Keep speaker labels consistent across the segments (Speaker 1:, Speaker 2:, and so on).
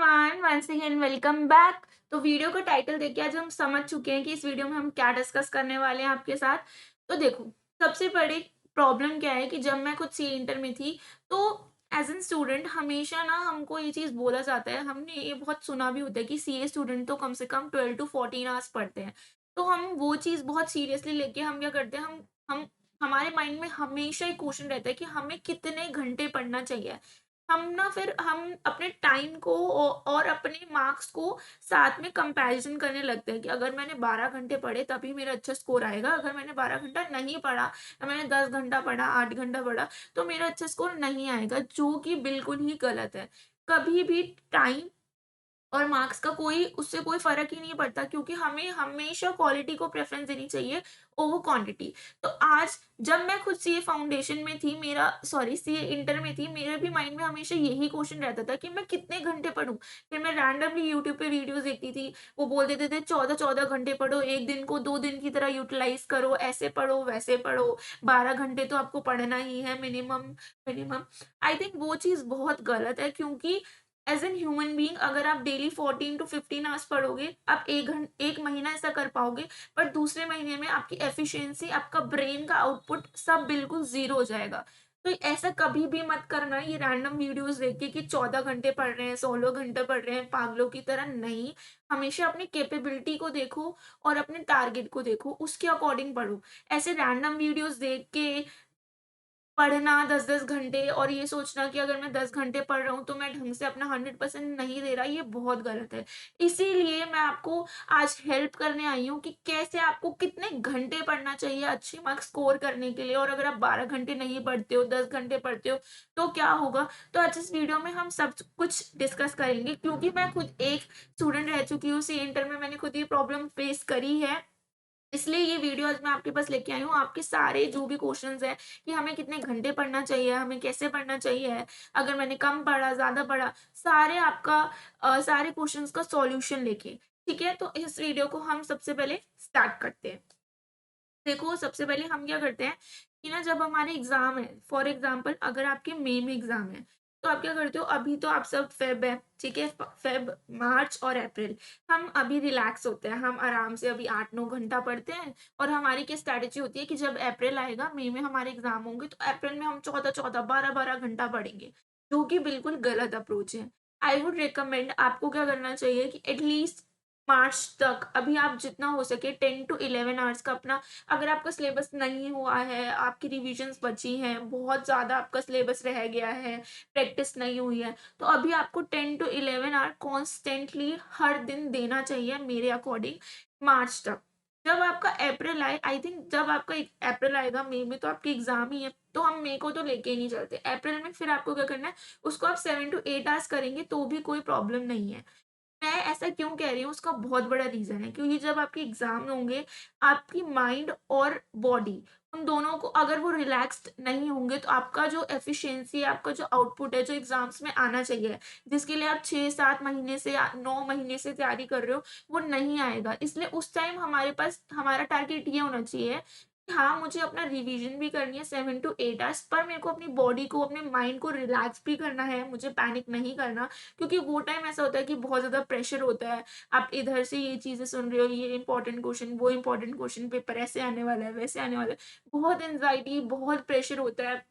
Speaker 1: Everyone, once again welcome back. तो video का title देख के आज हम समझ चुके हैं कि इस वीडियो में हम क्या डिस्कस करने वाले हैं आपके साथ। तो देखो, सबसे बड़ी प्रॉब्लम क्या है कि जब मैं खुद सी इंटर में थी, तो एज एन स्टूडेंट हमेशा ना हमको ये चीज़ बोला जाता है, हमने ये बहुत सुना भी होता है कि सीए स्टूडेंट तो कम से कम 12 to 14 आवर्स पढ़ते हैं। तो हम वो चीज़ बहुत सीरियसली लेके हम क्या करते हैं, हम हमारे माइंड में हमेशा एक क्वेश्चन रहता है कि हमें कितने घंटे पढ़ना चाहिए। हम ना फिर हम अपने टाइम को और अपने मार्क्स को साथ में कंपैरिजन करने लगते हैं कि अगर मैंने 12 घंटे पढ़े तभी मेरा अच्छा स्कोर आएगा, अगर मैंने 12 घंटा नहीं पढ़ा या मैंने 10 घंटा पढ़ा, 8 घंटा पढ़ा, तो मेरा अच्छा स्कोर नहीं आएगा, जो कि बिल्कुल ही गलत है। कभी भी टाइम और मार्क्स का कोई उससे कोई फ़र्क ही नहीं पड़ता, क्योंकि हमें हमेशा क्वालिटी को प्रेफ़रेंस देनी चाहिए ओवर क्वांटिटी। तो आज जब मैं खुद सीए फाउंडेशन में थी, मेरा सॉरी सीए इंटर में थी, मेरे भी माइंड में हमेशा यही क्वेश्चन रहता था कि मैं कितने घंटे पढूँ? फिर मैं रैंडमली यूट्यूब पे वीडियोज़ देखती थी, वो बोल देते थे 14-14 घंटे पढ़ो, 1 दिन को 2 दिन की तरह यूटिलाइज़ करो, ऐसे पढ़ो, वैसे पढ़ो, 12 घंटे तो आपको पढ़ना ही है मिनिमम मिनिमम। आई थिंक वो चीज़ बहुत गलत है, क्योंकि एज़ एन ह्यूमन बीइंग अगर आप डेली 14 टू 15 आवर्स पढ़ोगे, आप 1 महीना ऐसा कर पाओगे, पर दूसरे महीने में आपकी एफिशिएंसी, आपका ब्रेन का आउटपुट सब बिल्कुल ज़ीरो हो जाएगा। तो ऐसा कभी भी मत करना ये रैंडम वीडियोज़ देख के कि 14 घंटे पढ़ रहे हैं, 16 घंटे पढ़ रहे हैं, पागलों की तरह नहीं। हमेशा अपनी कैपेबिलिटी को देखो और अपने टारगेट को देखो, उसके अकॉर्डिंग पढ़ो। ऐसे रैंडम वीडियोज़ देख के पढ़ना 10-10 घंटे और ये सोचना कि अगर मैं 10 घंटे पढ़ रहा हूँ, तो मैं ढंग से अपना 100% नहीं दे रहा, ये बहुत गलत है। इसीलिए मैं आपको आज हेल्प करने आई हूँ कि कैसे आपको कितने घंटे पढ़ना चाहिए अच्छे मार्क्स स्कोर करने के लिए, और अगर आप 12 घंटे नहीं पढ़ते हो, 10 घंटे पढ़ते हो, तो क्या होगा? तो आज इस वीडियो में हम सब कुछ डिस्कस करेंगे, क्योंकि मैं खुद एक स्टूडेंट रह चुकी हूँ, सी इंटर में मैंने खुद ये प्रॉब्लम फेस करी है। इसलिए ये वीडियो आज मैं आपके पास लेके आई हूँ। आपके सारे जो भी क्वेश्चन्स हैं कि हमें कितने घंटे पढ़ना चाहिए, हमें कैसे पढ़ना चाहिए, अगर मैंने कम पढ़ा, ज़्यादा पढ़ा, सारे आपका सारे क्वेश्चन्स का सॉल्यूशन लेके, ठीक है? तो इस वीडियो को हम सबसे पहले स्टार्ट करते हैं। देखो, सबसे पहले हम क्या करते हैं कि ना जब हमारे एग्ज़ाम है, फॉर एग्ज़ाम्पल अगर आपके मई में एग्ज़ाम है, तो आप क्या करते हो, अभी तो आप सब फ़ेब है, ठीक है? फ़ेब, मार्च और अप्रैल, हम अभी रिलैक्स होते हैं, हम आराम से अभी 8-9 घंटा पढ़ते हैं, और हमारी क्या स्ट्रैटेजी होती है कि जब अप्रैल आएगा, मई में हमारे एग्ज़ाम होंगे, तो अप्रैल में हम 14-14, 12-12 घंटा पढ़ेंगे, जो कि बिल्कुल गलत अप्रोच है। आई वुड रिकमेंड आपको क्या करना चाहिए कि एटलीस्ट मार्च तक अभी आप जितना हो सके 10 टू 11 आवर्स का अपना, अगर आपका सिलेबस नहीं हुआ है, आपकी रिविजन्स बची हैं, बहुत ज़्यादा आपका सिलेबस रह गया है, प्रैक्टिस नहीं हुई है, तो अभी आपको 10 टू 11 आवर कॉन्स्टेंटली हर दिन देना चाहिए मेरे अकॉर्डिंग, मार्च तक। जब आपका अप्रैल आए, आई थिंक जब आपका अप्रैल आएगा, मई में तो आपकी एग्ज़ाम ही है, तो हम मई को तो लेके ही नहीं चलते। अप्रैल में फिर आपको क्या करना है, उसको आप 7 टू 8 आवर्स करेंगे तो भी कोई प्रॉब्लम नहीं है। मैं ऐसा क्यों कह रही हूँ, उसका बहुत बड़ा रीज़न है, क्योंकि जब आपके एग्ज़ाम होंगे, आपकी माइंड और बॉडी, उन दोनों को अगर वो रिलैक्स्ड नहीं होंगे, तो आपका जो एफिशिएंसी है, आपका जो आउटपुट है, जो एग्ज़ाम्स में आना चाहिए, जिसके लिए आप 6-7 महीने से या 9 महीने से तैयारी कर रहे हो, वो नहीं आएगा। इसलिए उस टाइम हमारे पास हमारा टारगेट ये होना चाहिए कि हाँ, मुझे अपना रिवीज़न भी करनी है 7 टू 8 आवर्स, पर मेरे को अपनी बॉडी को, अपने माइंड को रिलैक्स भी करना है, मुझे पैनिक नहीं करना। क्योंकि वो टाइम ऐसा होता है कि बहुत ज़्यादा प्रेशर होता है। आप इधर से ये चीज़ें सुन रहे हो, ये इम्पोर्टेंट क्वेश्चन, वो इम्पोर्टेंट क्वेश्चन, पेपर ऐसे आने वाला है, वैसे आने वाला है। बहुत एंग्ज़ायटी, बहुत प्रेशर होता है।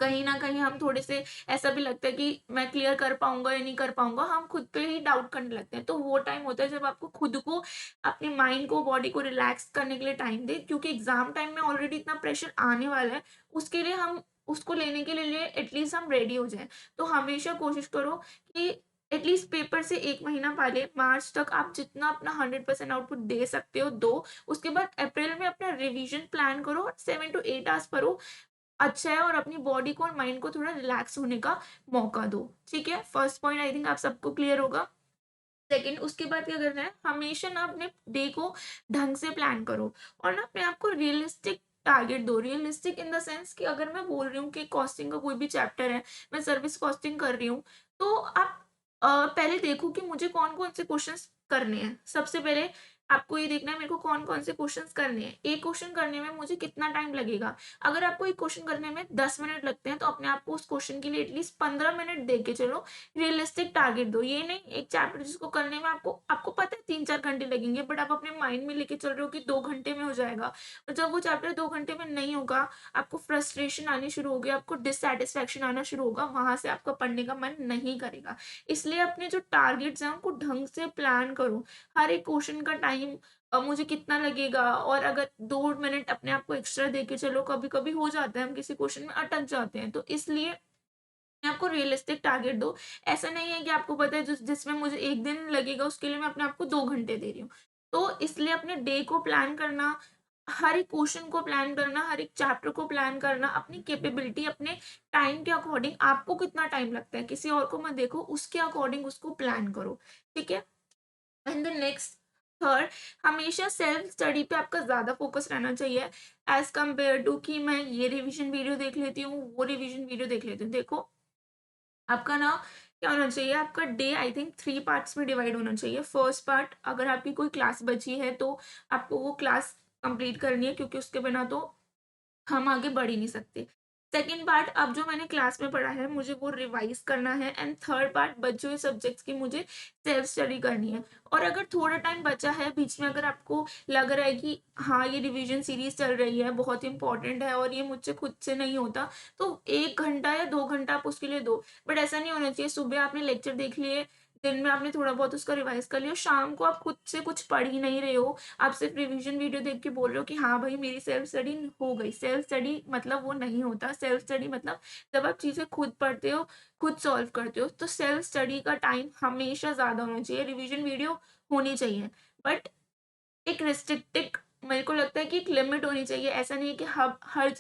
Speaker 1: कहीं न कहीं हम थोड़े से ऐसा भी लगता है कि मैं क्लियर कर पाऊँगा या नहीं कर पाऊँगा, हम खुद पे ही डाउट करने लगते हैं। तो वो टाइम होता है जब आपको खुद को, अपने माइंड को, बॉडी को रिलैक्स करने के लिए टाइम दें, क्योंकि एग्ज़ाम टाइम में ऑलरेडी इतना प्रेशर आने वाला है, उसके लिए हम उसको लेने के लिए एटलीस्ट हम रेडी हो जाएँ। तो हमेशा कोशिश करो कि एटलीस्ट पेपर से 1 महीना पहले मार्च तक आप जितना अपना 100% आउटपुट दे सकते हो दो। उसके बाद अप्रैल में अपना रिविज़न प्लान करो और 7 टू 8 आवर्स पढ़ो। अच्छा है, और अपनी बॉडी को और माइंड को थोड़ा रिलैक्स होने का मौका दो, ठीक है? फर्स्ट पॉइंट आई थिंक आप सबको क्लियर होगा। सेकंड, उसके बाद क्या करना है, हमेशा ना अपने डे को ढंग से प्लान करो, और ना अपने आप को रियलिस्टिक टारगेट दो। रियलिस्टिक इन द सेंस कि अगर मैं बोल रही हूँ कि कॉस्टिंग का कोई भी चैप्टर है, मैं सर्विस कॉस्टिंग कर रही हूँ, तो आप पहले देखो कि मुझे कौन-कौन से क्वेश्चंस करने हैं। सबसे पहले आपको ये देखना है मेरे को कौन-कौन से क्वेश्चन्स करने हैं। एक क्वेश्चन करने में मुझे कितना टाइम लगेगा। अगर आपको एक क्वेश्चन करने में 10 मिनट लगते हैं, तो अपने आप को उस क्वेश्चन के लिए एटलीस्ट 15 मिनट दे के चलो, रियलिस्टिक टारगेट दो। ये नहीं एक चैप्टर जिसको करने में आपको आपको पता है 3-4 घंटे लगेंगे, बट आप अपने माइंड में लेके चल रहे हो कि 2 घंटे में हो जाएगा। और जब वो चैप्टर 2 घंटे में नहीं होगा, आपको फ्रस्ट्रेशन आनी शुरू होगी, आपको डिससैटिस्फैक्शन आना शुरू होगा, वहाँ से आपका पढ़ने का मन नहीं करेगा। इसलिए अपने जो टारगेट्स हैं, उनको ढंग से प्लान करो। हर एक क्वेश्चन का टाइम मुझे कितना लगेगा, और अगर 2 मिनट अपने आप को एक्स्ट्रा देके चलो, कभी-कभी हो जाता है हम किसी क्वेश्चन में अटक जाते हैं। तो इसलिए आपको रियलिस्टिक टारगेट दो। ऐसा नहीं है कि आपको पता है जिसमें मुझे 1 दिन लगेगा, उसके लिए मैं अपने आप को 2 घंटे दे रही हूँ। तो इसलिए अपने डे को प्लान करना, हर एक क्वेश्चन को प्लान करना, हर एक चैप्टर को प्लान करना, अपनी कैपेबिलिटी, अपने टाइम के अकॉर्डिंग, आपको कितना टाइम लगता है, किसी और को मत देखो, उसके अकॉर्डिंग उसको प्लान करो। ठीक है? एंड द नेक्स्ट थर्ड, हमेशा सेल्फ स्टडी पे आपका ज़्यादा फ़ोकस रहना चाहिए एज़ कम्पेयर टू कि मैं ये रिवीजन वीडियो देख लेती हूँ, वो रिवीजन वीडियो देख लेती हूँ। देखो, आपका ना क्या होना चाहिए, आपका डे आई थिंक 3 पार्ट्स में डिवाइड होना चाहिए। फर्स्ट पार्ट, अगर आपकी कोई क्लास बची है, तो आपको वो क्लास कंप्लीट करनी है, क्योंकि उसके बिना तो हम आगे बढ़ ही नहीं सकते। सेकंड पार्ट, अब जो मैंने क्लास में पढ़ा है मुझे वो रिवाइज़ करना है, एंड थर्ड पार्ट बचे हुए सब्जेक्ट्स की मुझे सेल्फ स्टडी करनी है। और अगर थोड़ा टाइम बचा है बीच में, अगर आपको लग रहा है कि हाँ, ये रिवीजन सीरीज़ चल रही है, बहुत इम्पोर्टेंट है और ये मुझसे खुद से नहीं होता, तो 1 घंटा या 2 घंटा आप उसके लिए दो। बट ऐसा नहीं होना चाहिए सुबह आपने लेक्चर देख लिए, दिन में आपने थोड़ा बहुत उसका रिवाइज़ कर लिया, शाम को आप खुद से कुछ पढ़ ही नहीं रहे हो, आप सिर्फ रिवीजन वीडियो देख के बोल रहे हो कि हाँ भाई मेरी सेल्फ स्टडी हो गई। सेल्फ स्टडी मतलब वो नहीं होता। सेल्फ स्टडी मतलब जब आप चीज़ें खुद पढ़ते हो, खुद सॉल्व करते हो, तो सेल्फ स्टडी का टाइम हमेशा ज़्यादा होना चाहिए। रिवीजन वीडियो होनी चाहिए, बट एक रिस्ट्रिक्टेड, मेरे को लगता है कि एक लिमिट होनी चाहिए। ऐसा नहीं है कि हम हर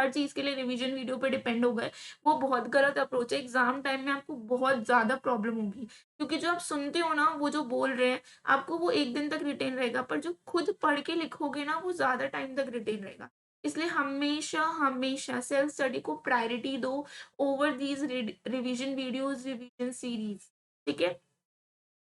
Speaker 1: चीज़ के लिए रिवीजन वीडियो पे डिपेंड हो गए। वो बहुत गलत अप्रोच है। एग्ज़ाम टाइम में आपको बहुत ज़्यादा प्रॉब्लम होगी, क्योंकि जो आप सुनते हो ना, वो जो बोल रहे हैं, आपको वो 1 दिन तक रिटेन रहेगा, पर जो खुद पढ़ के लिखोगे ना, वो ज़्यादा टाइम तक रिटेन रहेगा। इसलिए हमेशा, हमेशा सेल्फ स्टडी को प्रायोरिटी दो over these revision videos, revision series. ठीक है?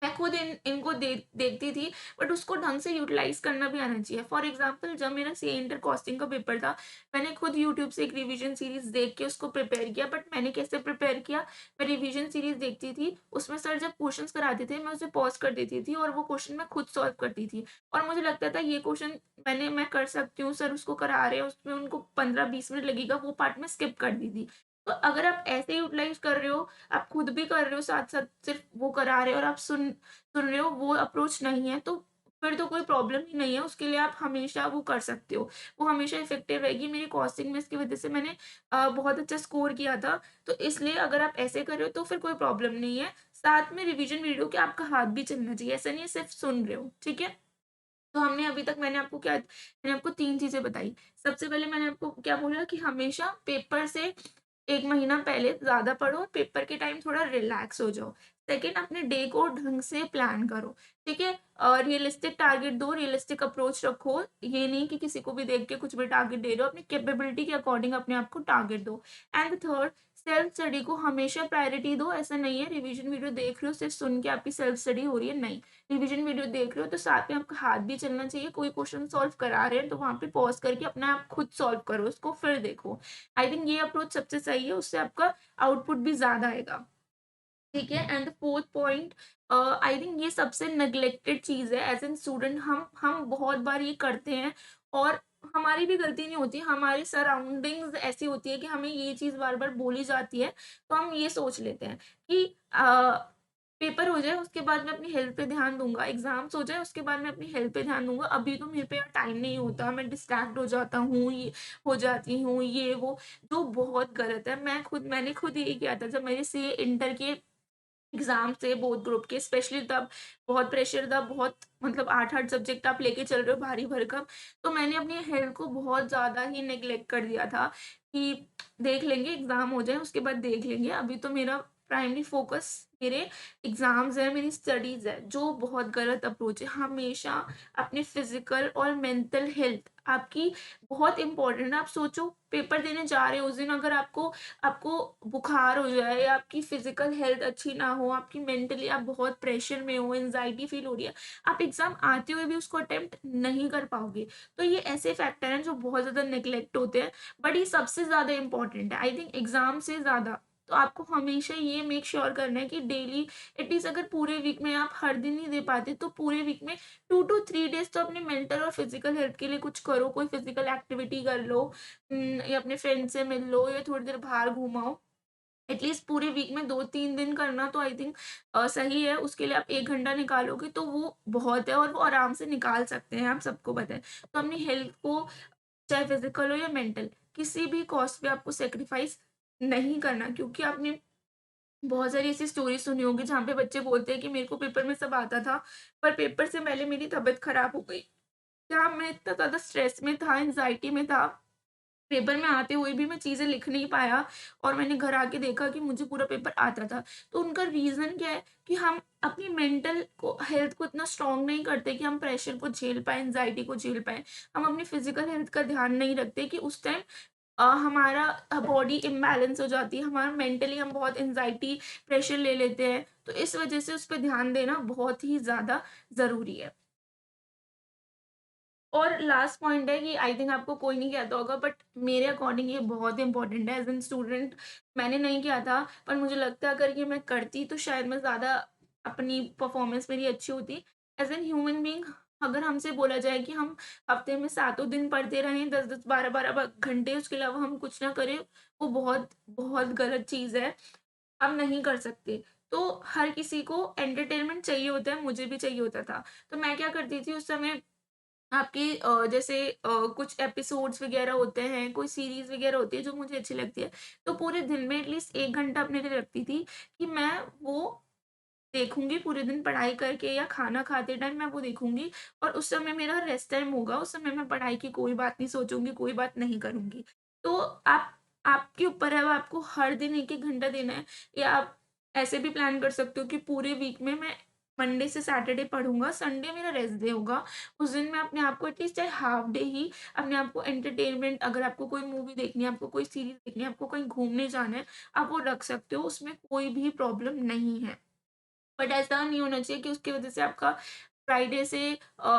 Speaker 1: मैं खुद इनको देखती थी, बट उसको ढंग से यूटिलाइज़ करना भी आना चाहिए। फॉर एग्ज़ाम्पल, जब मेरा सीए इंटर कॉस्टिंग का पेपर था, मैंने खुद यूट्यूब से एक रिवीजन सीरीज़ देख के उसको प्रिपेयर किया। बट मैंने कैसे प्रिपेयर किया, मैं रिवीजन सीरीज़ देखती थी, उसमें सर जब क्वेश्चन्स कराते थे, मैं उसे पॉज़ कर देती थी और वो क्वेश्चन मैं खुद सॉल्व करती थी। और मुझे लगता था ये क्वेश्चन मैं कर सकती हूँ, सर उसको करा रहे हैं, उसमें उनको 15-20 मिनट लगेगा, वो पार्ट मैं स्किप कर दी थी। तो अगर आप ऐसे यूटिलाइज़ कर रहे हो, आप खुद भी कर रहे हो, साथ-साथ सिर्फ़ वो करा रहे हो और आप सुन रहे हो, वो अप्रोच नहीं है, तो फिर तो कोई प्रॉब्लम ही नहीं है, उसके लिए आप हमेशा वो कर सकते हो। वो हमेशा इफ़ेक्टिव रहेगी। मेरी कॉस्टिंग में इसकी वज़ह से मैंने बहुत अच्छा स्कोर किया था, तो इसलिए अगर आप ऐसे कर रहे हो तो फिर कोई प्रॉब्लम नहीं है। साथ में रिवीजन वीडियो के आपका हाथ भी चलना चाहिए, ऐसा नहीं है सिर्फ़ सुन रहे हो, ठीक है? तो हमने अभी तक मैंने आपको 3 चीज़ें बताई। सबसे पहले मैंने आपको क्या बोला कि हमेशा पेपर से 1 महीना पहले ज़्यादा पढ़ो और पेपर के टाइम थोड़ा रिलैक्स हो जाओ। सेकंड, अपने डे को ढंग से प्लान करो, ठीक है? रियलिस्टिक टारगेट दो, रियलिस्टिक अप्रोच रखो। ये नहीं कि किसी को भी देख के कुछ भी टारगेट दे रहे हो, अपनी कैपेबिलिटी के अकॉर्डिंग अपने आप को टारगेट दो। एंड थर्ड, सेल्फ स्टडी को हमेशा प्रायोरिटी दो। ऐसा नहीं है रिवीजन वीडियो देख रहे हो, सिर्फ सुन के आपकी सेल्फ स्टडी हो रही है, नहीं। रिवीजन वीडियो देख रहे हो तो साथ में आपका हाथ भी चलना चाहिए। कोई क्वेश्चन सॉल्व करा रहे हैं तो वहाँ पे पॉज़ करके अपना आप खुद सॉल्व करो उसको, फिर देखो। आई थिंक ये अप्रोच सबसे सही है, उससे आपका आउटपुट भी ज़्यादा आएगा। ठीक है? And fourth point, I think ये सबसे नेग्लेक्टेड चीज़ है एज़ एन स्टूडेंट, हम बहुत बार ये करते हैं और हमारी भी गलती नहीं होती, हमारी सराउंडिंग्स ऐसी होती है कि हमें ये चीज़ बार-बार बोली जाती है, तो हम ये सोच लेते हैं कि पेपर हो जाए उसके बाद मैं अपनी हेल्थ पे ध्यान दूँगा, एग्ज़ाम्स हो जाए उसके बाद मैं अपनी हेल्थ पे ध्यान दूँगा, अभी तो मेरे पे यार टाइम नहीं होता, मैं डिस्ट्रैक्ट हो जाता हूँ, ये हो जाती हूँ, ये वो, जो बहुत गलत है। मैंने खुद यही किया था जब मेरे सीए इंटर के एग्ज़ाम थे बोथ ग्रुप के, स्पेशली तब बहुत प्रेशर था, बहुत मतलब 8-8 सब्जेक्ट आप लेके चल रहे हो भारी भरकम, तो मैंने अपनी हेल्थ को बहुत ज़्यादा ही नेग्लेक्ट कर दिया था कि देख लेंगे, एग्ज़ाम हो जाए उसके बाद देख लेंगे, अभी तो मेरा प्राइमरी फ़ोकस मेरे एग्ज़ाम्स हैं, मेरी स्टडीज़ है, जो बहुत गलत अप्रोच है। हमेशा अपने फ़िज़िकल और मेंटल हेल्थ आपकी बहुत इम्पोर्टेंट है। आप सोचो पेपर देने जा रहे हो उस दिन अगर आपको आपको बुखार हो जाए या आपकी फ़िज़िकल हेल्थ अच्छी ना हो, आपकी मेंटली आप बहुत प्रेशर में हो, एंग्ज़ायटी फ़ील हो रही है, आप एग्ज़ाम आते हुए भी उसको अटेम्प्ट नहीं कर पाओगे। तो ये ऐसे फैक्टर हैं जो बहुत ज़्यादा नेग्लेक्ट होते हैं, बट ये सबसे ज़्यादा इम्पोर्टेंट है। आई थिंक एग्ज़ाम से ज़्यादा। तो आपको हमेशा ये मेक श्योर करना है कि डेली एटलीस्ट अगर पूरे वीक में आप हर दिन नहीं दे पाते, तो पूरे वीक में 2 टू 3 डेज़ तो अपने मेंटल और फिज़िकल हेल्थ के लिए कुछ करो, कोई फिज़िकल एक्टिविटी कर लो, या अपने फ्रेंड से मिल लो या थोड़ी देर बाहर घूम आओ। एटलीस्ट पूरे वीक में 2-3 दिन करना तो आई थिंक सही है, उसके लिए आप 1 घंटा निकालोगे तो वो बहुत है और वो आराम से निकाल सकते हैं, आप सबको पता है। तो अपनी हेल्थ को चाहे फिज़िकल हो या मेंटल, किसी भी कॉस्ट पे आपको सैक्रिफाइस नहीं करना, क्योंकि आपने बहुत सारी ऐसी स्टोरी सुनी होगी जहाँ पे बच्चे बोलते हैं कि मेरे को पेपर में सब आता था, पर पेपर से पहले मेरी तबीयत खराब हो गई। क्या मैं इतना ज़्यादा स्ट्रेस में था, एंग्ज़ायटी में था, पेपर में आते हुए भी मैं चीज़ें लिख नहीं पाया और मैंने घर आके देखा कि मुझे पूरा पेपर आता था। तो उनका रीज़न क्या है कि हम अपनी मेंटल को हेल्थ को इतना स्ट्रॉन्ग नहीं करते कि हम प्रेशर को झेल पाएँ, एंग्ज़ायटी को झेल पाएँ। हम अपनी फिज़िकल हेल्थ का ध्यान नहीं रखते कि उस टाइम हमारा बॉडी इम्बैलेंस हो जाती है, हमारा मेंटली हम बहुत एंग्ज़ायटी, प्रेशर ले लेते हैं। तो इस वज़ह से उस पे ध्यान देना बहुत ही ज़्यादा ज़रूरी है। और लास्ट पॉइंट है कि आई थिंक आपको कोई नहीं कहता होगा, बट मेरे अकॉर्डिंग ये बहुत इंपॉर्टेंट है। एज़ एन स्टूडेंट मैंने नहीं किया था, पर मुझे लगता है अगर ये मैं करती तो शायद मैं ज़्यादा अपनी परफ़ॉर्मेंस मेरी अच्छी होती। एज़ एन ह्यूमन बीइंग अगर हमसे बोला जाए कि हम हफ़्ते में सातों दिन पढ़ते रहें 10-10 12-12 घंटे, उसके अलावा हम कुछ ना करें, वो बहुत, बहुत गलत चीज़ है। हम नहीं कर सकते। तो हर किसी को एंटरटेनमेंट चाहिए होता है, मुझे भी चाहिए होता था। तो मैं क्या करती थी उस समय, आपकी जैसे कुछ एपिसोड्स वगैरह होते हैं, कोई सीरीज़ वगैरह होती है जो मुझे अच्छी लगती है, तो पूरे दिन में एटलीस्ट 1 घंटा अपने लिए रखती थी कि मैं वो देखूँगी, पूरे दिन पढ़ाई करके या खाना खाते टाइम मैं वो देखूँगी और उस समय मेरा रेस्ट टाइम होगा, उस समय मैं पढ़ाई की कोई बात नहीं सोचूँगी, कोई बात नहीं करूँगी। तो आप आपके ऊपर है, अब आपको हर दिन 1-1 घंटा देना है, या आप ऐसे भी प्लान कर सकते हो कि पूरे वीक में मैं मंडे से सैटरडे पढ़ूँगा, संडे मेरा रेस्ट डे होगा। उस दिन मैं अपने आप को एटलीस्ट चाहे हाफ डे ही अपने आप को एंटरटेनमेंट, अगर आपको कोई मूवी देखनी है, आपको कोई सीरीज़ देखनी है, आपको कहीं घूमने जाना है, आप वो रख सकते हो, उसमें कोई भी प्रॉब्लम नहीं है। बट ऐसा नहीं होना चाहिए कि उसकी वज़ह से आपका फ्राइडे से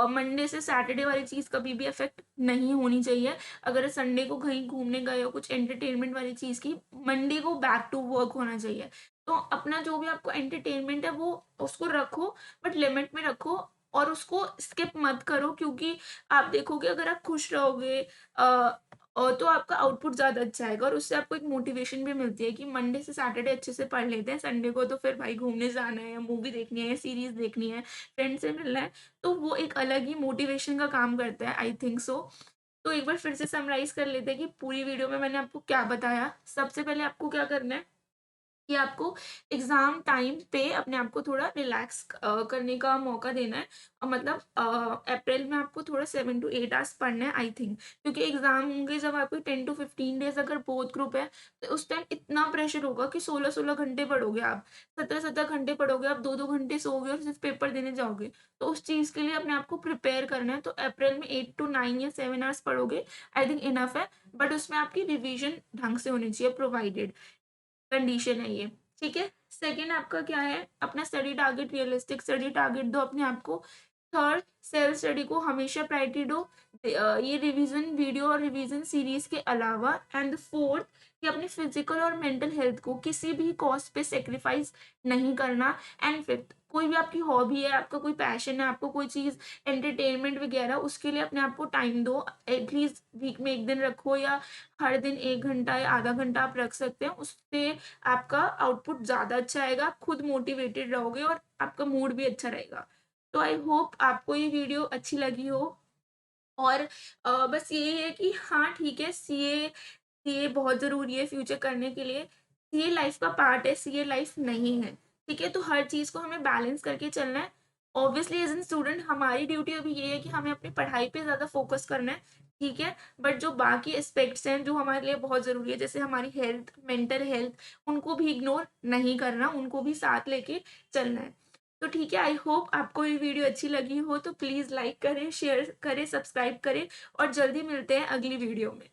Speaker 1: मंडे से सैटरडे वाली चीज़ कभी भी अफ़ेक्ट नहीं होनी चाहिए। अगर संडे को कहीं घूमने गए हो, कुछ एंटरटेनमेंट वाली चीज़ की, मंडे को बैक टू वर्क होना चाहिए। तो अपना जो भी आपको एंटरटेनमेंट है वो उसको रखो, बट लिमिट में रखो और उसको स्किप मत करो, क्योंकि आप देखोगे अगर आप खुश रहोगे तो आपका आउटपुट ज़्यादा अच्छा आएगा और उससे आपको एक मोटिवेशन भी मिलती है कि मंडे से सैटरडे अच्छे से पढ़ लेते हैं, संडे को तो फिर भाई घूमने जाना है या मूवी देखनी है या सीरीज़ देखनी है, फ्रेंड से मिलना है, तो वो एक अलग ही मोटिवेशन का काम करता है, आई थिंक सो। तो एक बार फिर से समराइज़ कर लेते हैं कि पूरी वीडियो में मैंने आपको क्या बताया। सबसे पहले आपको क्या करना है कि आपको एग्ज़ाम टाइम पे अपने आप को थोड़ा रिलैक्स करने का मौका देना है। मतलब अप्रैल में आपको थोड़ा 7 टू 8 आवर्स पढ़ना है, आई थिंक, क्योंकि एग्ज़ाम होंगे जब आपके 10 टू 15 डेज़, अगर बोथ ग्रुप है, तो उस टाइम इतना प्रेशर होगा कि 16-16 घंटे पढ़ोगे आप, 17-17 घंटे पढ़ोगे आप, 2-2 घंटे सोओगे और सिर्फ़ पेपर देने जाओगे। तो उस चीज़ के लिए अपने आप को प्रिपेयर करना है, तो अप्रैल में 8 टू 9 या 7 आवर्स पढ़ोगे, आई थिंक इनफ है, बट उसमें आपकी रिविज़न ढंग से होनी चाहिए, प्रोवाइडेड कंडीशन है ये, ठीक है? सेकंड आपका क्या है, अपना study target, realistic study target दो अपने आप को। थर्ड, सेल्फ स्टडी को हमेशा प्रायोरिटी दो। ये रिवीजन वीडियो और रिवीजन सीरीज के अलावा। एंड फोर्थ, कि अपने फिजिकल और मेंटल हेल्थ को किसी भी कॉस्ट पे सेक्रीफाइस नहीं करना। एंड फिफ्थ, कोई भी आपकी हॉबी है, आपका कोई पैशन है, आपको कोई चीज़ एंटरटेनमेंट वगैरह, उसके लिए अपने आप को टाइम दो। एटलीस्ट वीक में 1 दिन रखो या हर दिन 1 घंटा या आधा घंटा आप रख सकते हैं। उससे आपका आउटपुट ज़्यादा अच्छा आएगा, आप खुद मोटिवेटेड रहोगे और आपका मूड भी अच्छा रहेगा। तो आई होप आपको ये वीडियो अच्छी लगी हो। और बस यही है कि हाँ, ठीक है, सीए सीए बहुत ज़रूरी है फ्यूचर करने के लिए। सीए लाइफ़ का पार्ट है, सीए लाइफ़ नहीं है, ठीक है? तो हर चीज़ को हमें बैलेंस करके चलना है। ऑब्वियसली एज़ एन स्टूडेंट हमारी ड्यूटी अभी ये है कि हमें अपनी पढ़ाई पे ज़्यादा फ़ोकस करना है, ठीक है? बट जो बाकी एस्पेक्ट्स हैं जो हमारे लिए बहुत ज़रूरी है, जैसे हमारी हेल्थ, मेंटल हेल्थ, उनको भी इग्नोर नहीं करना, उनको भी साथ लेके चलना है। तो ठीक है, आई होप आपको ये वीडियो अच्छी लगी हो तो प्लीज़ लाइक करें, शेयर करें, सब्सक्राइब करें और जल्दी मिलते हैं अगली वीडियो में।